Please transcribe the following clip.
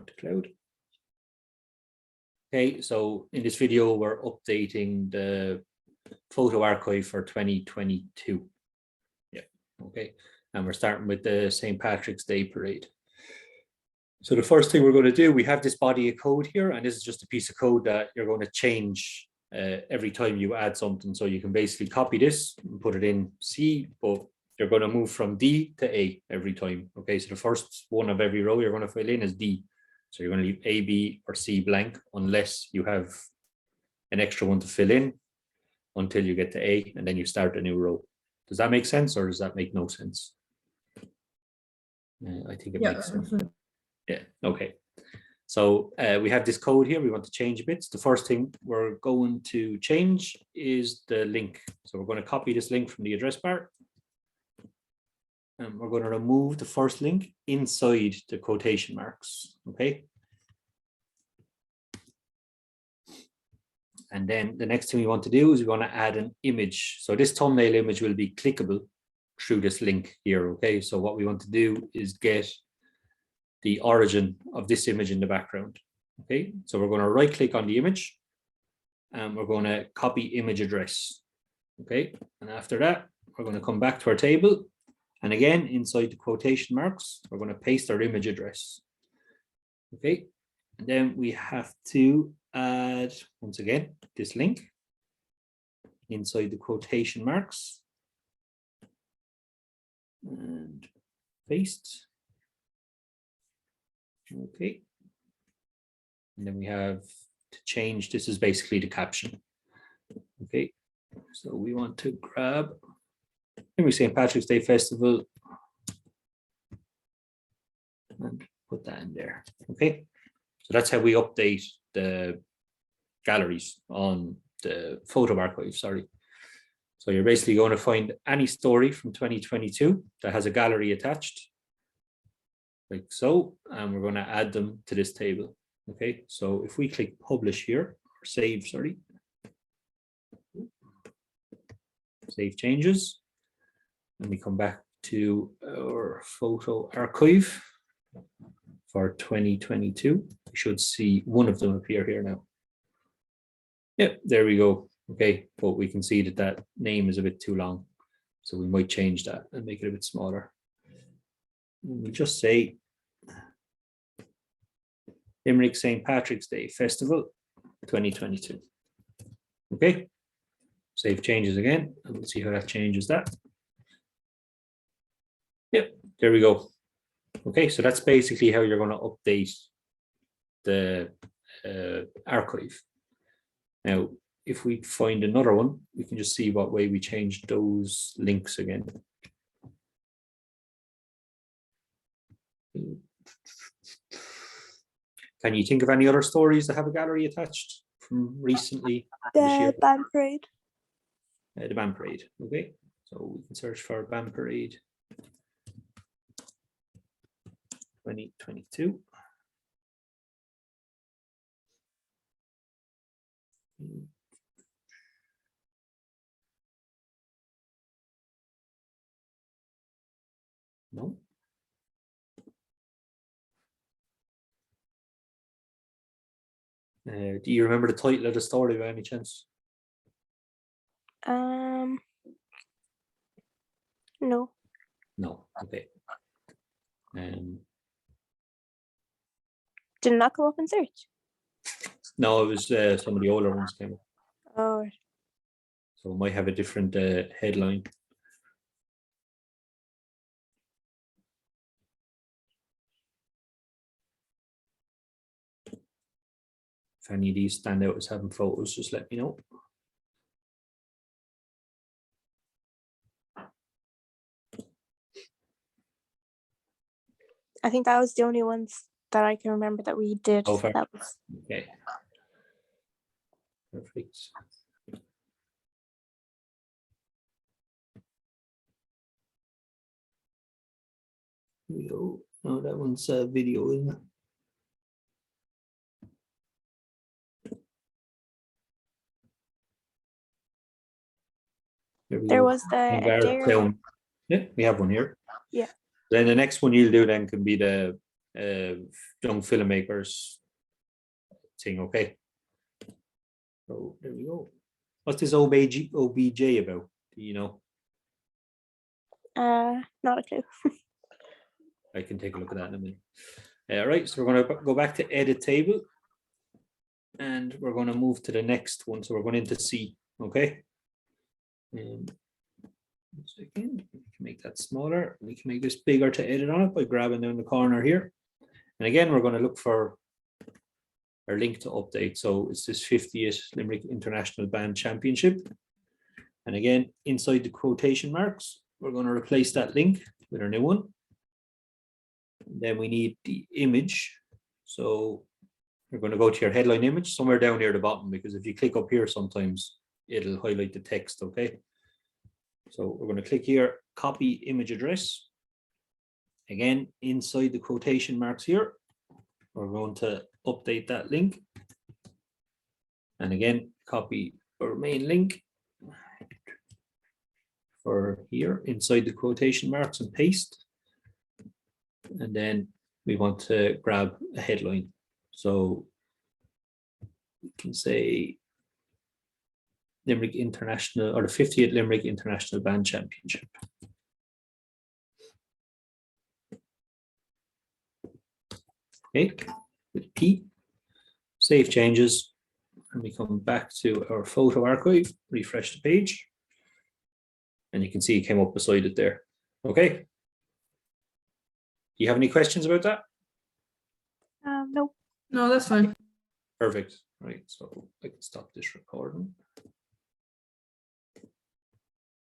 to cloud. Okay, so in this video, we're updating the photo archive for 2022. Yeah, okay. And we're starting with the St. Patrick's Day parade. So the first thing we're going to do, we have this body of code here, and this is just a piece of code that you're going to change every time you add something. So you can basically copy this and put it in C, but you're going to move from D to A every time. Okay, so the first one of every row you're going to fill in is D. So you're going to leave A, B, or C blank unless you have an extra one to fill in until you get to A, and then you start a new row. Does that make sense, or does that make no sense? I think it makes sense. Yeah, okay. So we have this code here. We want to change bits. The first thing we're going to change is the link. So we're going to copy this link from the address bar. And we're going to remove the first link inside the quotation marks. Okay. And then the next thing we want to do is we want to add an image. So this thumbnail image will be clickable through this link here. Okay. So what we want to do is get the origin of this image in the background. Okay, so we're going to right click on the image and we're going to copy image address. Okay, and after that, we're going to come back to our table. And again, inside the quotation marks, we're going to paste our image address. Okay, and then we have to add, once again, this link inside the quotation marks and paste. Okay, and then we have to change, this is basically the caption. Okay, so we want to grab St. Patrick's Day Festival and put that in there. Okay, so that's how we update the galleries on the photo archive, sorry. So you're basically going to find any story from 2022 that has a gallery attached, like so, and we're going to add them to this table. Okay, so if we click publish here, or save, sorry, save changes, and we come back to our photo archive for 2022, we should see one of them appear here now. Yep, there we go. Okay, but we can see that that name is a bit too long, so we might change that and make it a bit smaller. We just say Limerick St. Patrick's Day Festival 2022. Okay, save changes again, and we'll see how that changes that. Yep, there we go. Okay, so that's basically how you're going to update the archive. Now, if we find another one, we can just see what way we changed those links again. Can you think of any other stories that have a gallery attached from recently? The band parade. The band parade, okay. So we can search for band parade 2022. No. Do you remember the title of the story by any chance? No. No. Okay. Did it not come up in search? No, it was some of the older ones came up. Oh. So it might have a different headline. If any of these stand out as having photos, just let me know. I think that was the only ones that I can remember that we did. Oh, fair. That was... Okay. Perfect. Here we go. Oh, that one's a video, isn't it? There was the Yeah, we have one here. Yeah. Then the next one you'll do then can be the young filmmakers thing. Okay. So there we go. What's this OBJ about? Do you know? Not a clue. I can take a look at that in a minute. All right, so we're going to go back to edit table, and we're going to move to the next one. So we're going into C. Okay. 1 second. We can make that smaller. We can make this bigger to edit on it by grabbing down the corner here. And again, we're going to look for our link to update. So it's this 50th Limerick International Band Championship. And again, inside the quotation marks, we're going to replace that link with our new one. And then we need the image. So we're going to go to your headline image somewhere down near the bottom, because if you click up here, sometimes it'll highlight the text. Okay. So we're going to click here, copy image address. Again, inside the quotation marks here, we're going to update that link. And again, copy our main link for here inside the quotation marks and paste. And then we want to grab a headline. So we can say Limerick International, or the 50th Limerick International Band Championship. Okay, with P, save changes, and we come back to our photo archive, refresh the page, and you can see it came up beside it there. Okay. Do you have any questions about that? No. No, that's fine. Perfect. Right, so I can stop this recording.